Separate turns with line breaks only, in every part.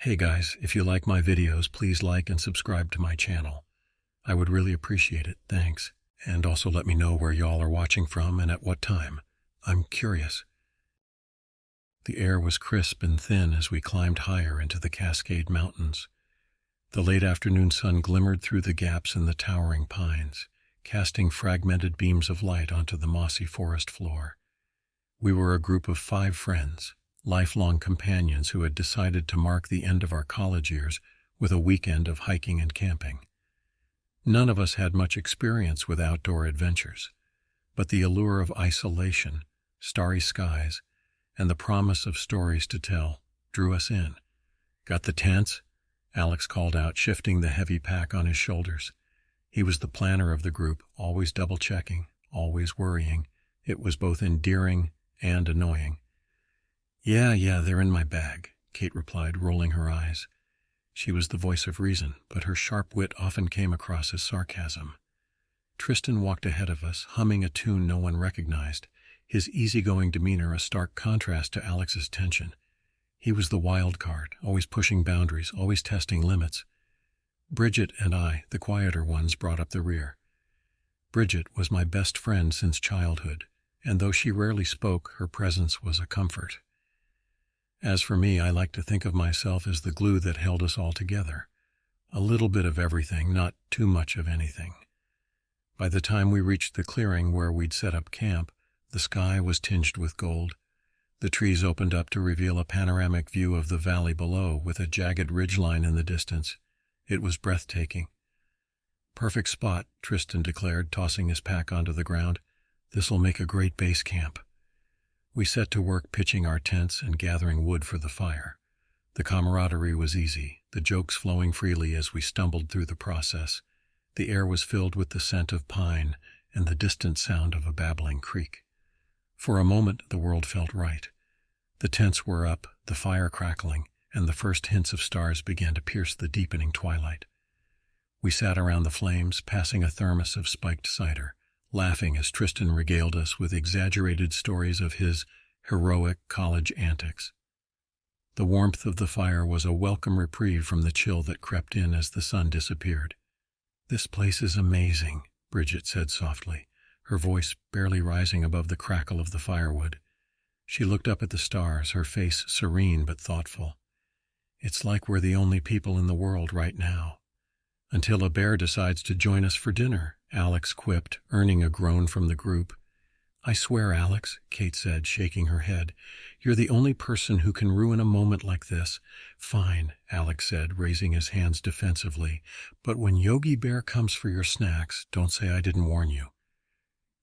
Hey guys, if you like my videos, please like and subscribe to my channel. I would really appreciate it, thanks. And also let me know where y'all are watching from and at what time. I'm curious. The air was crisp and thin as we climbed higher into the Cascade Mountains. The late afternoon sun glimmered through the gaps in the towering pines, casting fragmented beams of light onto the mossy forest floor. We were a group of 5 friends, lifelong companions who had decided to mark the end of our college years with a weekend of hiking and camping. None of us had much experience with outdoor adventures, but the allure of isolation, starry skies, and the promise of stories to tell drew us in. "Got the tents?" Alex called out, shifting the heavy pack on his shoulders. He was the planner of the group, always double-checking, always worrying. It was both endearing and annoying. Yeah, they're in my bag," Kate replied, rolling her eyes. She was the voice of reason, but her sharp wit often came across as sarcasm. Tristan walked ahead of us, humming a tune no one recognized, his easygoing demeanor a stark contrast to Alex's tension. He was the wild card, always pushing boundaries, always testing limits. Bridget and I, the quieter ones, brought up the rear. Bridget was my best friend since childhood, and though she rarely spoke, her presence was a comfort. As for me, I like to think of myself as the glue that held us all together. A little bit of everything, not too much of anything. By the time we reached the clearing where we'd set up camp, the sky was tinged with gold. The trees opened up to reveal a panoramic view of the valley below, with a jagged ridgeline in the distance. It was breathtaking. "Perfect spot," Tristan declared, tossing his pack onto the ground. "This'll make a great base camp." We set to work pitching our tents and gathering wood for the fire. The camaraderie was easy, the jokes flowing freely as we stumbled through the process. The air was filled with the scent of pine and the distant sound of a babbling creek. For a moment, the world felt right. The tents were up, the fire crackling, and the first hints of stars began to pierce the deepening twilight. We sat around the flames, passing a thermos of spiked cider, laughing as Tristan regaled us with exaggerated stories of his heroic college antics. The warmth of the fire was a welcome reprieve from the chill that crept in as the sun disappeared. "This place is amazing," Bridget said softly, her voice barely rising above the crackle of the firewood. She looked up at the stars, her face serene but thoughtful. "It's like we're the only people in the world right now. Until a bear decides to join us for dinner," Alex quipped, earning a groan from the group. "I swear, Alex," Kate said, shaking her head, "you're the only person who can ruin a moment like this." "Fine," Alex said, raising his hands defensively, "but when Yogi Bear comes for your snacks, don't say I didn't warn you."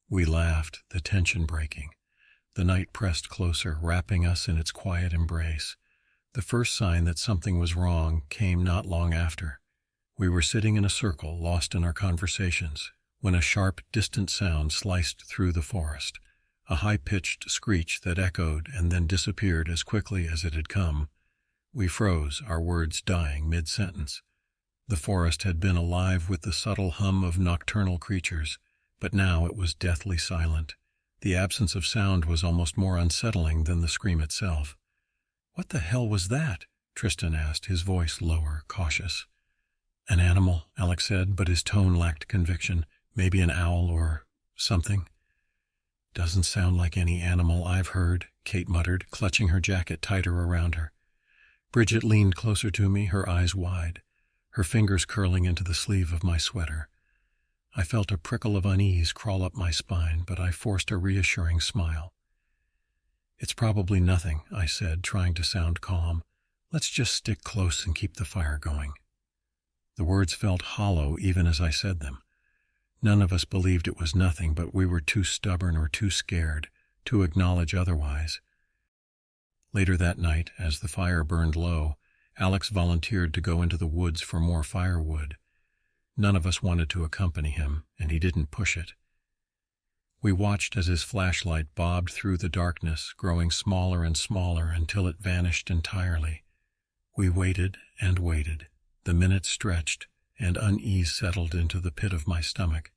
We laughed, the tension breaking. The night pressed closer, wrapping us in its quiet embrace. The first sign that something was wrong came not long after. We were sitting in a circle, lost in our conversations, when a sharp, distant sound sliced through the forest, a high-pitched screech that echoed and then disappeared as quickly as it had come. We froze, our words dying mid-sentence. The forest had been alive with the subtle hum of nocturnal creatures, but now it was deathly silent. The absence of sound was almost more unsettling than the scream itself. "What the hell was that?" Tristan asked, his voice lower, cautious. "An animal," Alex said, but his tone lacked conviction. "Maybe an owl or something." "Doesn't sound like any animal I've heard," Kate muttered, clutching her jacket tighter around her. Bridget leaned closer to me, her eyes wide, her fingers curling into the sleeve of my sweater. I felt a prickle of unease crawl up my spine, but I forced a reassuring smile. "It's probably nothing," I said, trying to sound calm. "Let's just stick close and keep the fire going." The words felt hollow even as I said them. None of us believed it was nothing, but we were too stubborn or too scared to acknowledge otherwise. Later that night, as the fire burned low, Alex volunteered to go into the woods for more firewood. None of us wanted to accompany him, and he didn't push it. We watched as his flashlight bobbed through the darkness, growing smaller and smaller until it vanished entirely. We waited and waited. The minutes stretched, and unease settled into the pit of my stomach.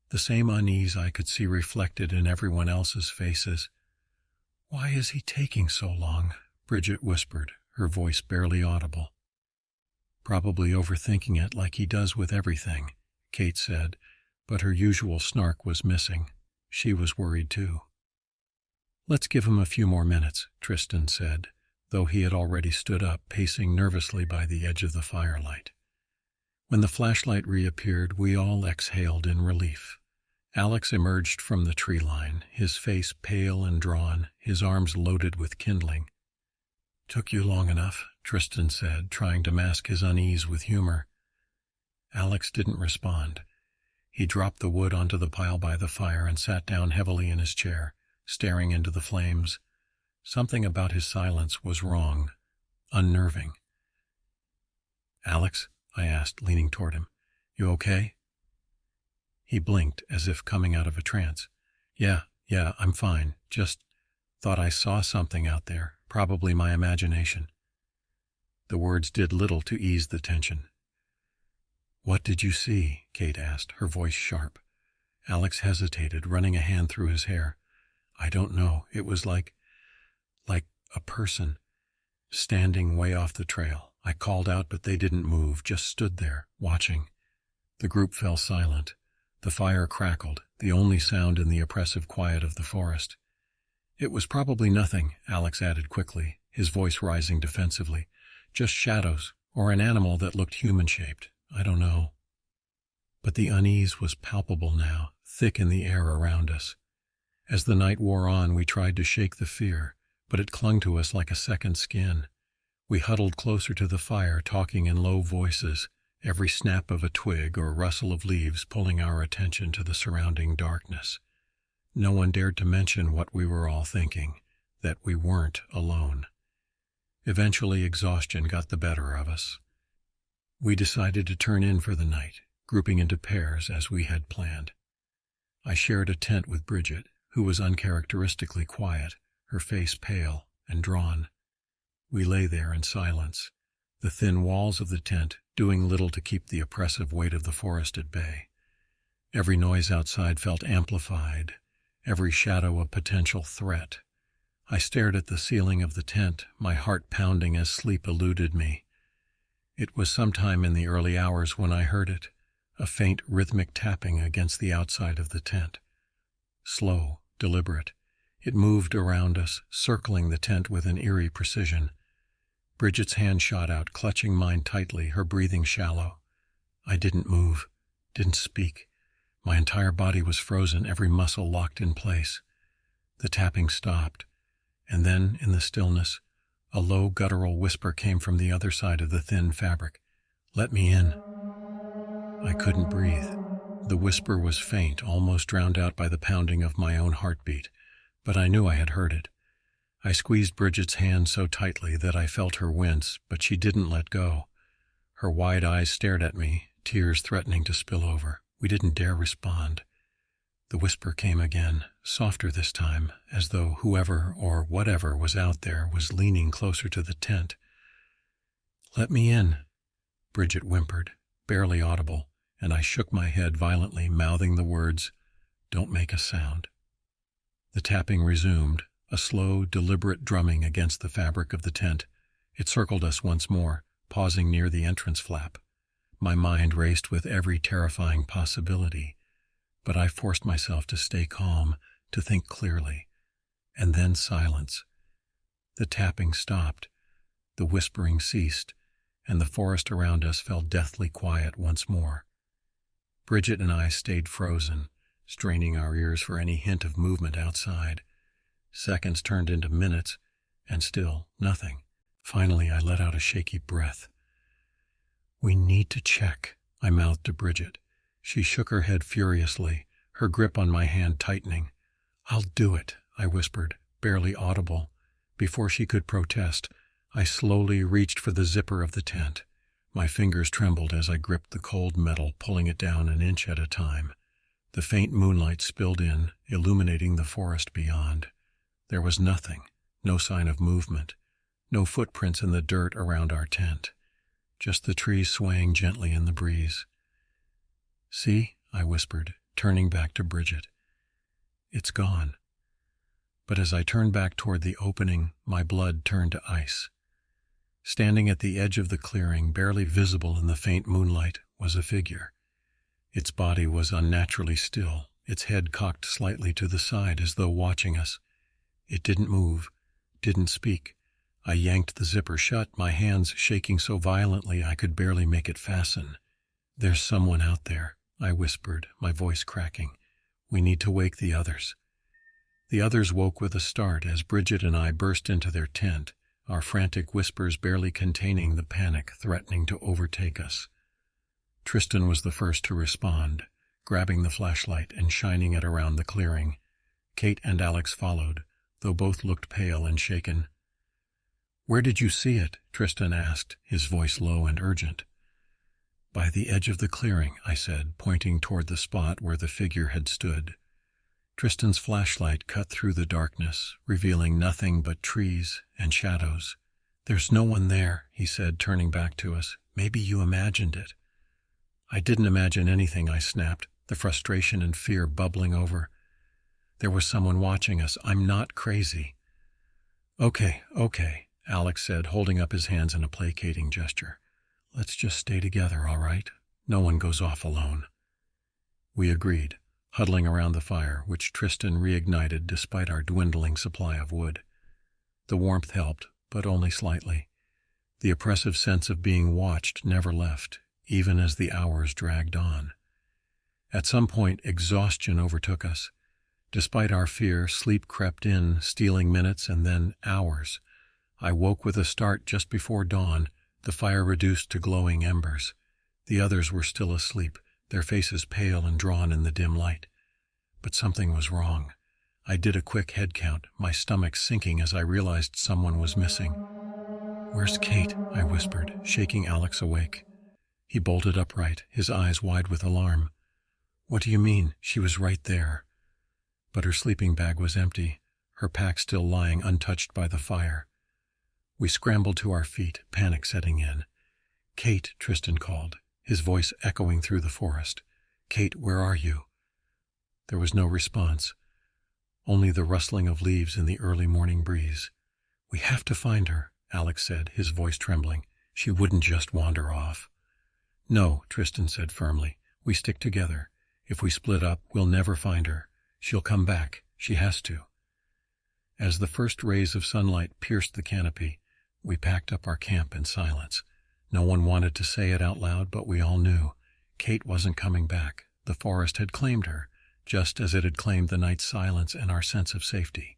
The same unease I could see reflected in everyone else's faces. "Why is he taking so long?" Bridget whispered, her voice barely audible. Probably overthinking it like he does with everything, Kate said, but her usual snark was missing. She was worried too. Let's give him a few more minutes, Tristan said, though he had already stood up, pacing nervously by the edge of the firelight. When the flashlight reappeared, we all exhaled in relief. Alex emerged from the tree line, his face pale and drawn, his arms loaded with kindling. "Took you long enough," Tristan said, trying to mask his unease with humor. Alex didn't respond. He dropped the wood onto the pile by the fire and sat down heavily in his chair, staring into the flames. Something about his silence was wrong, unnerving. "Alex?" I asked, leaning toward him. "You okay?" He blinked, as if coming out of a trance. Yeah, I'm fine. Just thought I saw something out there, probably my imagination." The words did little to ease the tension. "What did you see?" Kate asked, her voice sharp. Alex hesitated, running a hand through his hair. "I don't know. It was like a person, standing way off the trail. I called out, but they didn't move, just stood there, watching." The group fell silent. The fire crackled, the only sound in the oppressive quiet of the forest. "It was probably nothing," Alex added quickly, his voice rising defensively. "Just shadows, or an animal that looked human-shaped. I don't know." But the unease was palpable now, thick in the air around us. As the night wore on, we tried to shake the fear, but it clung to us like a second skin. We huddled closer to the fire, talking in low voices, every snap of a twig or rustle of leaves pulling our attention to the surrounding darkness. No one dared to mention what we were all thinking, that we weren't alone. Eventually, exhaustion got the better of us. We decided to turn in for the night, grouping into pairs as we had planned. I shared a tent with Bridget, who was uncharacteristically quiet, her face pale and drawn. We lay there in silence, the thin walls of the tent doing little to keep the oppressive weight of the forest at bay. Every noise outside felt amplified, every shadow a potential threat. I stared at the ceiling of the tent, my heart pounding as sleep eluded me. It was sometime in the early hours when I heard it, a faint rhythmic tapping against the outside of the tent. Slow, deliberate, it moved around us, circling the tent with an eerie precision. Bridget's hand shot out, clutching mine tightly, her breathing shallow. I didn't move, didn't speak. My entire body was frozen, every muscle locked in place. The tapping stopped, and then, in the stillness, a low guttural whisper came from the other side of the thin fabric. "Let me in." I couldn't breathe. The whisper was faint, almost drowned out by the pounding of my own heartbeat, but I knew I had heard it. I squeezed Bridget's hand so tightly that I felt her wince, but she didn't let go. Her wide eyes stared at me, tears threatening to spill over. We didn't dare respond. The whisper came again, softer this time, as though whoever or whatever was out there was leaning closer to the tent. "Let me in," Bridget whimpered, barely audible, and I shook my head violently, mouthing the words, "Don't make a sound." The tapping resumed, a slow, deliberate drumming against the fabric of the tent. It circled us once more, pausing near the entrance flap. My mind raced with every terrifying possibility, but I forced myself to stay calm, to think clearly. And then silence. The tapping stopped, the whispering ceased, and the forest around us fell deathly quiet once more. Bridget and I stayed frozen, straining our ears for any hint of movement outside. Seconds turned into minutes, and still nothing. Finally, I let out a shaky breath. "We need to check," I mouthed to Bridget. She shook her head furiously, her grip on my hand tightening. "I'll do it," I whispered, barely audible. Before she could protest, I slowly reached for the zipper of the tent. My fingers trembled as I gripped the cold metal, pulling it down an inch at a time. The faint moonlight spilled in, illuminating the forest beyond. There was nothing, no sign of movement, no footprints in the dirt around our tent, just the trees swaying gently in the breeze. "See?" I whispered, turning back to Bridget. "It's gone." But as I turned back toward the opening, my blood turned to ice. Standing at the edge of the clearing, barely visible in the faint moonlight, was a figure. Its body was unnaturally still, its head cocked slightly to the side as though watching us. It didn't move, didn't speak. I yanked the zipper shut, my hands shaking so violently I could barely make it fasten. "There's someone out there," I whispered, my voice cracking. "We need to wake the others." The others woke with a start as Bridget and I burst into their tent, our frantic whispers barely containing the panic threatening to overtake us. Tristan was the first to respond, grabbing the flashlight and shining it around the clearing. Kate and Alex followed, though both looked pale and shaken. "Where did you see it?" Tristan asked, his voice low and urgent. "By the edge of the clearing," I said, pointing toward the spot where the figure had stood. Tristan's flashlight cut through the darkness, revealing nothing but trees and shadows. "There's no one there," he said, turning back to us. "Maybe you imagined it." "I didn't imagine anything," I snapped, the frustration and fear bubbling over. "There was someone watching us. I'm not crazy." Okay, Alex said, holding up his hands in a placating gesture. "Let's just stay together, all right? No one goes off alone." We agreed, huddling around the fire, which Tristan reignited despite our dwindling supply of wood. The warmth helped, but only slightly. The oppressive sense of being watched never left, even as the hours dragged on. At some point, exhaustion overtook us. Despite our fear, sleep crept in, stealing minutes and then hours. I woke with a start just before dawn, the fire reduced to glowing embers. The others were still asleep, their faces pale and drawn in the dim light. But something was wrong. I did a quick head count, my stomach sinking as I realized someone was missing. "Where's Kate?" I whispered, shaking Alex awake. He bolted upright, his eyes wide with alarm. "What do you mean? She was right there." But her sleeping bag was empty, her pack still lying untouched by the fire. We scrambled to our feet, panic setting in. "Kate," Tristan called, his voice echoing through the forest. "Kate, where are you?" There was no response, only the rustling of leaves in the early morning breeze. "We have to find her," Alex said, his voice trembling. "She wouldn't just wander off." "No," Tristan said firmly. "We stick together. If we split up, we'll never find her. She'll come back. She has to." As the first rays of sunlight pierced the canopy, we packed up our camp in silence. No one wanted to say it out loud, but we all knew. Kate wasn't coming back. The forest had claimed her, just as it had claimed the night's silence and our sense of safety.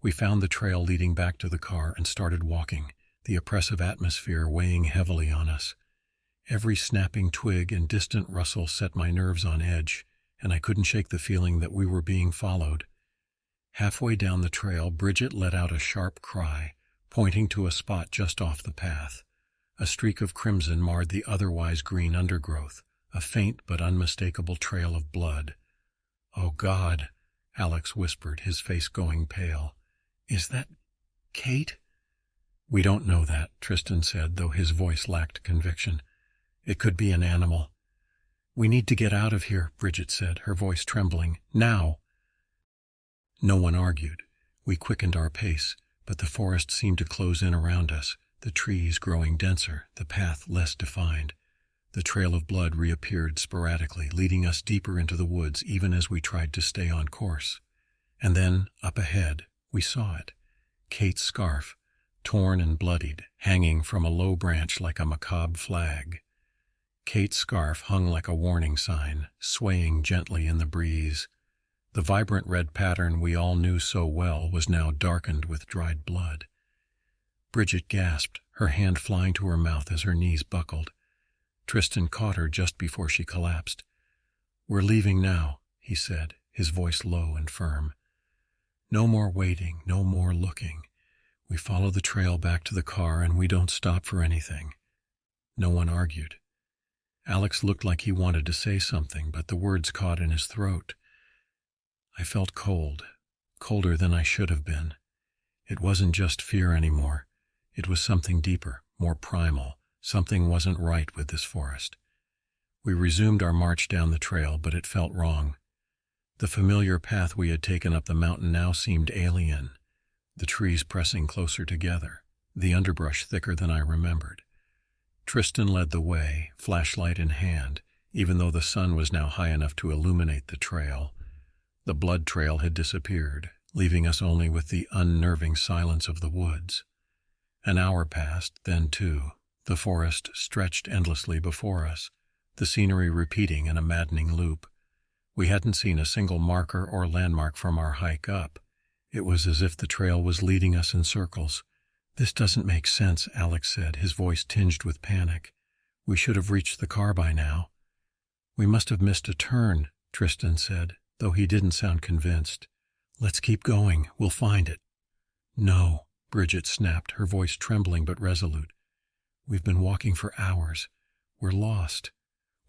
We found the trail leading back to the car and started walking, the oppressive atmosphere weighing heavily on us. Every snapping twig and distant rustle set my nerves on edge, and I couldn't shake the feeling that we were being followed. Halfway down the trail, Bridget let out a sharp cry, pointing to a spot just off the path. A streak of crimson marred the otherwise green undergrowth, a faint but unmistakable trail of blood. "Oh, God," Alex whispered, his face going pale. "Is that Kate?" "We don't know that," Tristan said, though his voice lacked conviction. "It could be an animal." "We need to get out of here," Bridget said, her voice trembling. "Now!" No one argued. We quickened our pace, but the forest seemed to close in around us, the trees growing denser, the path less defined. The trail of blood reappeared sporadically, leading us deeper into the woods even as we tried to stay on course. And then, up ahead, we saw it. Kate's scarf, torn and bloodied, hanging from a low branch like a macabre flag. Kate's scarf hung like a warning sign, swaying gently in the breeze. The vibrant red pattern we all knew so well was now darkened with dried blood. Bridget gasped, her hand flying to her mouth as her knees buckled. Tristan caught her just before she collapsed. "We're leaving now," he said, his voice low and firm. "No more waiting, no more looking. We follow the trail back to the car and we don't stop for anything." No one argued. Alex looked like he wanted to say something, but the words caught in his throat. I felt cold, colder than I should have been. It wasn't just fear anymore. It was something deeper, more primal. Something wasn't right with this forest. We resumed our march down the trail, but it felt wrong. The familiar path we had taken up the mountain now seemed alien, the trees pressing closer together, the underbrush thicker than I remembered. Tristan led the way, flashlight in hand, even though the sun was now high enough to illuminate the trail. The blood trail had disappeared, leaving us only with the unnerving silence of the woods. An hour passed, then two. The forest stretched endlessly before us, the scenery repeating in a maddening loop. We hadn't seen a single marker or landmark from our hike up. It was as if the trail was leading us in circles. "This doesn't make sense," Alex said, his voice tinged with panic. "We should have reached the car by now." "We must have missed a turn," Tristan said, though he didn't sound convinced. "Let's keep going. We'll find it." "No," Bridget snapped, her voice trembling but resolute. "We've been walking for hours. We're lost."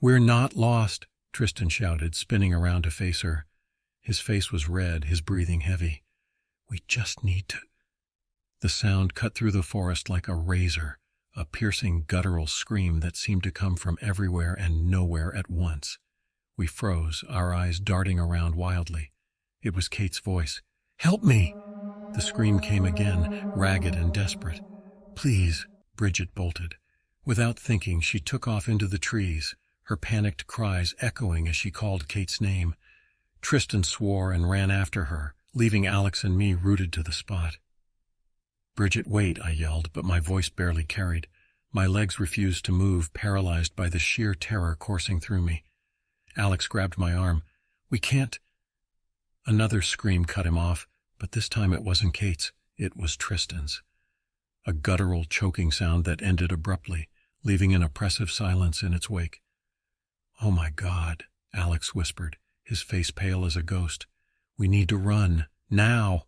"We're not lost," Tristan shouted, spinning around to face her. His face was red, his breathing heavy. "We just need to—" The sound cut through the forest like a razor, a piercing guttural scream that seemed to come from everywhere and nowhere at once. We froze, our eyes darting around wildly. It was Kate's voice. "Help me!" The scream came again, ragged and desperate. "Please," Bridget bolted. Without thinking, she took off into the trees, her panicked cries echoing as she called Kate's name. Tristan swore and ran after her, leaving Alex and me rooted to the spot. "Bridget, wait," I yelled, but my voice barely carried. My legs refused to move, paralyzed by the sheer terror coursing through me. Alex grabbed my arm. "We can't—" Another scream cut him off, but this time it wasn't Kate's, it was Tristan's. A guttural, choking sound that ended abruptly, leaving an oppressive silence in its wake. "Oh my God," Alex whispered, his face pale as a ghost. "We need to run, now."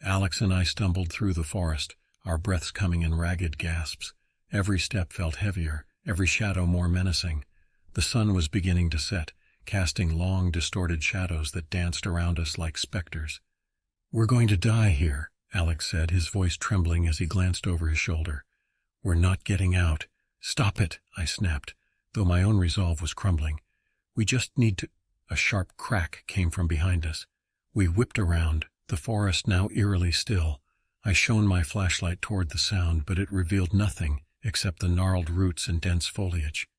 Alex and I stumbled through the forest, our breaths coming in ragged gasps. Every step felt heavier, every shadow more menacing. The sun was beginning to set, casting long, distorted shadows that danced around us like specters. "We're going to die here," Alex said, his voice trembling as he glanced over his shoulder. "We're not getting out." "Stop it," I snapped, though my own resolve was crumbling. "We just need to—" A sharp crack came from behind us. We whipped around, the forest now eerily still. I shone my flashlight toward the sound, but it revealed nothing except the gnarled roots and dense foliage.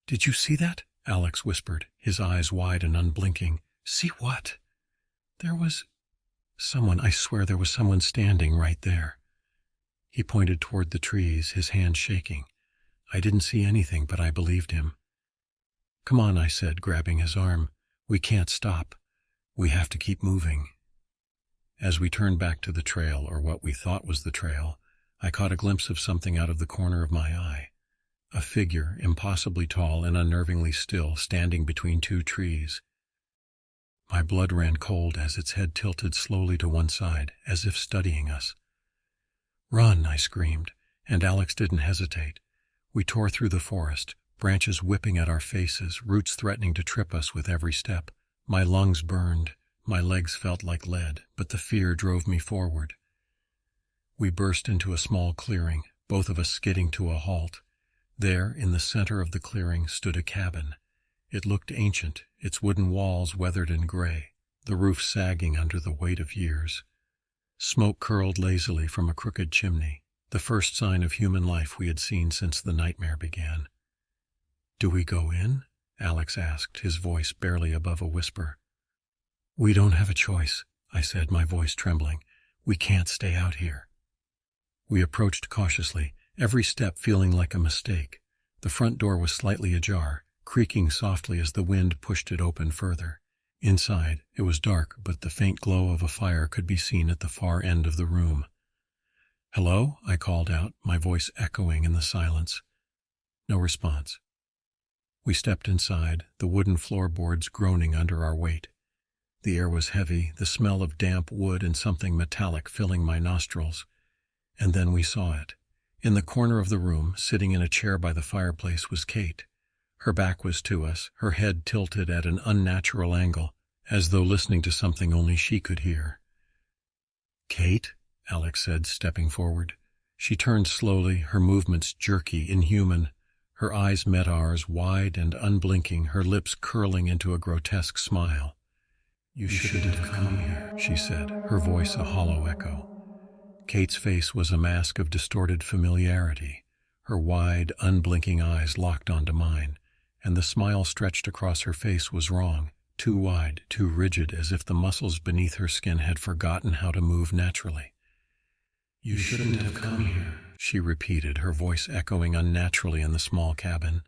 "Did you see that?" Alex whispered, his eyes wide and unblinking. "See what?" "There was someone, I swear there was someone standing right there." He pointed toward the trees, his hand shaking. I didn't see anything, but I believed him. "Come on," I said, grabbing his arm. "We can't stop. We have to keep moving." As we turned back to the trail, or what we thought was the trail, I caught a glimpse of something out of the corner of my eye. A figure, impossibly tall and unnervingly still, standing between two trees. My blood ran cold as its head tilted slowly to one side, as if studying us. "Run!" I screamed, and Alex didn't hesitate. We tore through the forest, branches whipping at our faces, roots threatening to trip us with every step. My lungs burned, my legs felt like lead, but the fear drove me forward. We burst into a small clearing, both of us skidding to a halt. There, in the center of the clearing, stood a cabin. It looked ancient, its wooden walls weathered and gray, the roof sagging under the weight of years. Smoke curled lazily from a crooked chimney, the first sign of human life we had seen since the nightmare began. "Do we go in?" Alex asked, his voice barely above a whisper. "We don't have a choice," I said, my voice trembling. "We can't stay out here." We approached cautiously, every step feeling like a mistake. The front door was slightly ajar, creaking softly as the wind pushed it open further. Inside, it was dark, but the faint glow of a fire could be seen at the far end of the room. "Hello?" I called out, my voice echoing in the silence. No response. We stepped inside, the wooden floorboards groaning under our weight. The air was heavy, the smell of damp wood and something metallic filling my nostrils. And then we saw it. In the corner of the room, sitting in a chair by the fireplace, was Kate. Her back was to us, her head tilted at an unnatural angle, as though listening to something only she could hear. "Kate?" Alex said, stepping forward. She turned slowly, her movements jerky, inhuman. Her eyes met ours, wide and unblinking, her lips curling into a grotesque smile. "You shouldn't have come here," she said, her voice a hollow echo. Kate's face was a mask of distorted familiarity. Her wide, unblinking eyes locked onto mine, and the smile stretched across her face was wrong, too wide, too rigid, as if the muscles beneath her skin had forgotten how to move naturally. "You shouldn't have come here," she repeated, her voice echoing unnaturally in the small cabin.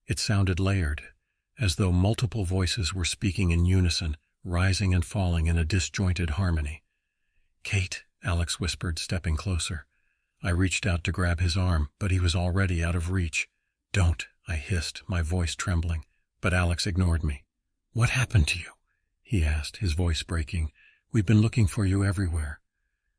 It sounded layered, as though multiple voices were speaking in unison, rising and falling in a disjointed harmony. "Kate," Alex whispered, stepping closer. I reached out to grab his arm, but he was already out of reach. "Don't," I hissed, my voice trembling, but Alex ignored me. "What happened to you?" he asked, his voice breaking. "We've been looking for you everywhere."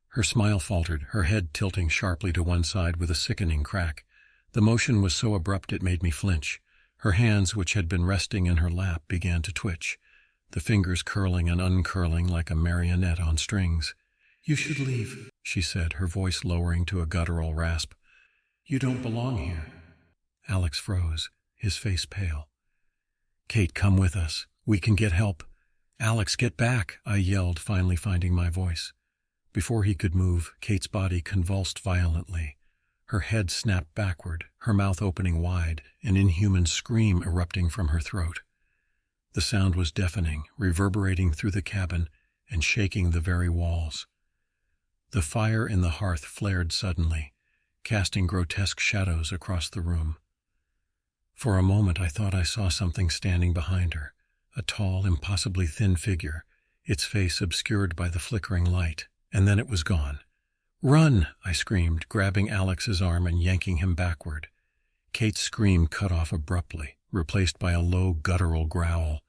Her smile faltered, her head tilting sharply to one side with a sickening crack. The motion was so abrupt it made me flinch. Her hands, which had been resting in her lap, began to twitch, the fingers curling and uncurling like a marionette on strings. "You should leave," she said, her voice lowering to a guttural rasp. "You don't belong here." Alex froze, his face pale. "Kate, come with us. We can get help." "Alex, get back," I yelled, finally finding my voice. Before he could move, Kate's body convulsed violently. Her head snapped backward, her mouth opening wide, an inhuman scream erupting from her throat. The sound was deafening, reverberating through the cabin and shaking the very walls. The fire in the hearth flared suddenly, casting grotesque shadows across the room. For a moment I thought I saw something standing behind her, a tall, impossibly thin figure, its face obscured by the flickering light, and then it was gone. "Run!" I screamed, grabbing Alex's arm and yanking him backward. Kate's scream cut off abruptly, replaced by a low, guttural growl.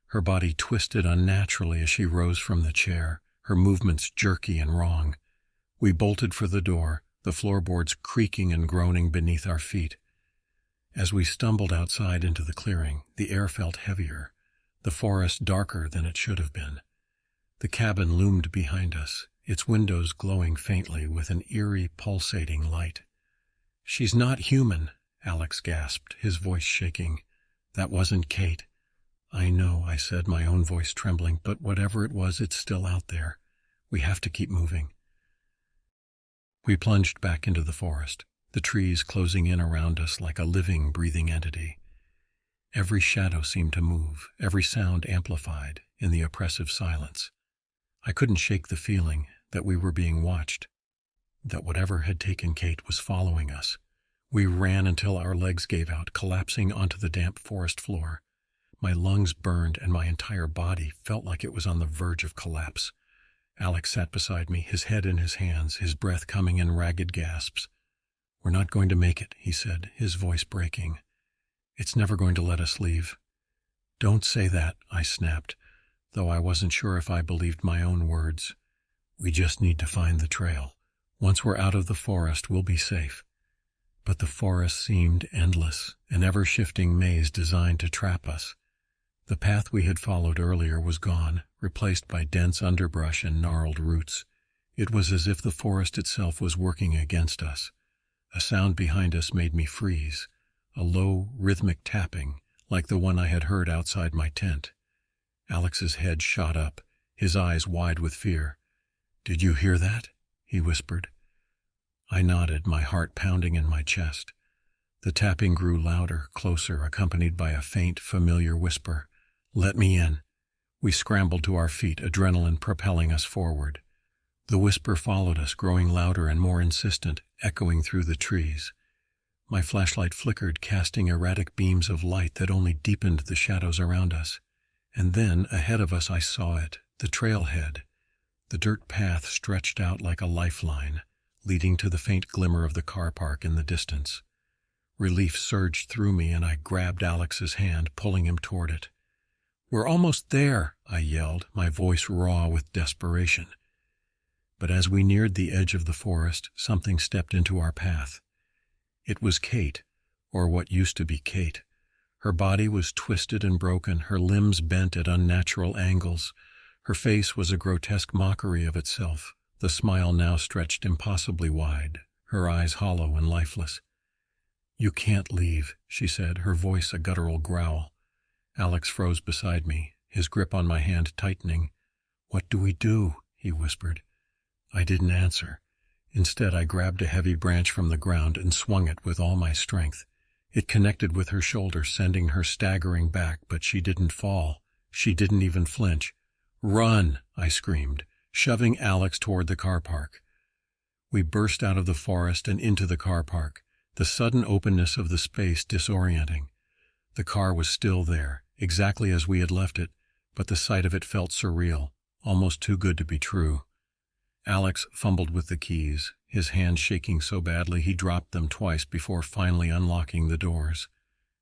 Her body twisted unnaturally as she rose from the chair, her movements jerky and wrong. We bolted for the door, the floorboards creaking and groaning beneath our feet. As we stumbled outside into the clearing, the air felt heavier, the forest darker than it should have been. The cabin loomed behind us, its windows glowing faintly with an eerie, pulsating light. "She's not human," Alex gasped, his voice shaking. "That wasn't Kate." "I know," I said, my own voice trembling, "but whatever it was, it's still out there. We have to keep moving." We plunged back into the forest, the trees closing in around us like a living, breathing entity. Every shadow seemed to move, every sound amplified in the oppressive silence. I couldn't shake the feeling that we were being watched, that whatever had taken Kate was following us. We ran until our legs gave out, collapsing onto the damp forest floor. My lungs burned and my entire body felt like it was on the verge of collapse. Alex sat beside me, his head in his hands, his breath coming in ragged gasps. "We're not going to make it," he said, his voice breaking. "It's never going to let us leave." "Don't say that," I snapped, though I wasn't sure if I believed my own words. "We just need to find the trail. Once we're out of the forest, we'll be safe." But the forest seemed endless, an ever-shifting maze designed to trap us. The path we had followed earlier was gone, replaced by dense underbrush and gnarled roots. It was as if the forest itself was working against us. A sound behind us made me freeze, a low, rhythmic tapping, like the one I had heard outside my tent. Alex's head shot up, his eyes wide with fear. "Did you hear that?" he whispered. I nodded, my heart pounding in my chest. The tapping grew louder, closer, accompanied by a faint, familiar whisper. "Let me in." We scrambled to our feet, adrenaline propelling us forward. The whisper followed us, growing louder and more insistent, echoing through the trees. My flashlight flickered, casting erratic beams of light that only deepened the shadows around us. And then, ahead of us, I saw it, the trailhead. The dirt path stretched out like a lifeline, leading to the faint glimmer of the car park in the distance. Relief surged through me, and I grabbed Alex's hand, pulling him toward it. "We're almost there," I yelled, my voice raw with desperation. But as we neared the edge of the forest, something stepped into our path. It was Kate, or what used to be Kate. Her body was twisted and broken, her limbs bent at unnatural angles. Her face was a grotesque mockery of itself, the smile now stretched impossibly wide, her eyes hollow and lifeless. "You can't leave," she said, her voice a guttural growl. Alex froze beside me, his grip on my hand tightening. "What do we do?" he whispered. I didn't answer. Instead, I grabbed a heavy branch from the ground and swung it with all my strength. It connected with her shoulder, sending her staggering back, but she didn't fall. She didn't even flinch. "Run!" I screamed, shoving Alex toward the car park. We burst out of the forest and into the car park, the sudden openness of the space disorienting. The car was still there, exactly as we had left it, but the sight of it felt surreal, almost too good to be true. Alex fumbled with the keys, his hands shaking so badly he dropped them twice before finally unlocking the doors.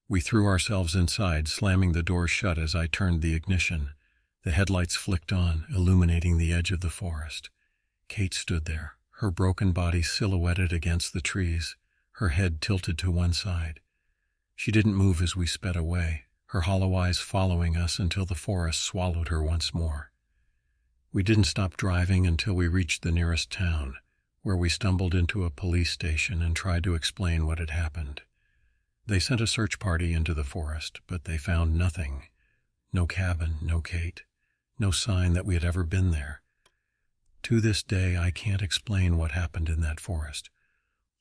We threw ourselves inside, slamming the door shut as I turned the ignition. The headlights flicked on, illuminating the edge of the forest. Kate stood there, her broken body silhouetted against the trees, her head tilted to one side. She didn't move as we sped away, her hollow eyes following us until the forest swallowed her once more. We didn't stop driving until we reached the nearest town, where we stumbled into a police station and tried to explain what had happened. They sent a search party into the forest, but they found nothing. No cabin, no Kate, no sign that we had ever been there. To this day, I can't explain what happened in that forest.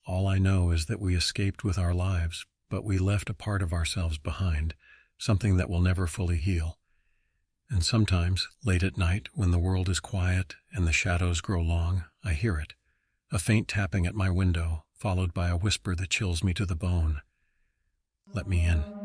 All I know is that we escaped with our lives, but we left a part of ourselves behind, something that will never fully heal. And sometimes, late at night, when the world is quiet and the shadows grow long, I hear it, a faint tapping at my window, followed by a whisper that chills me to the bone. "Let me in."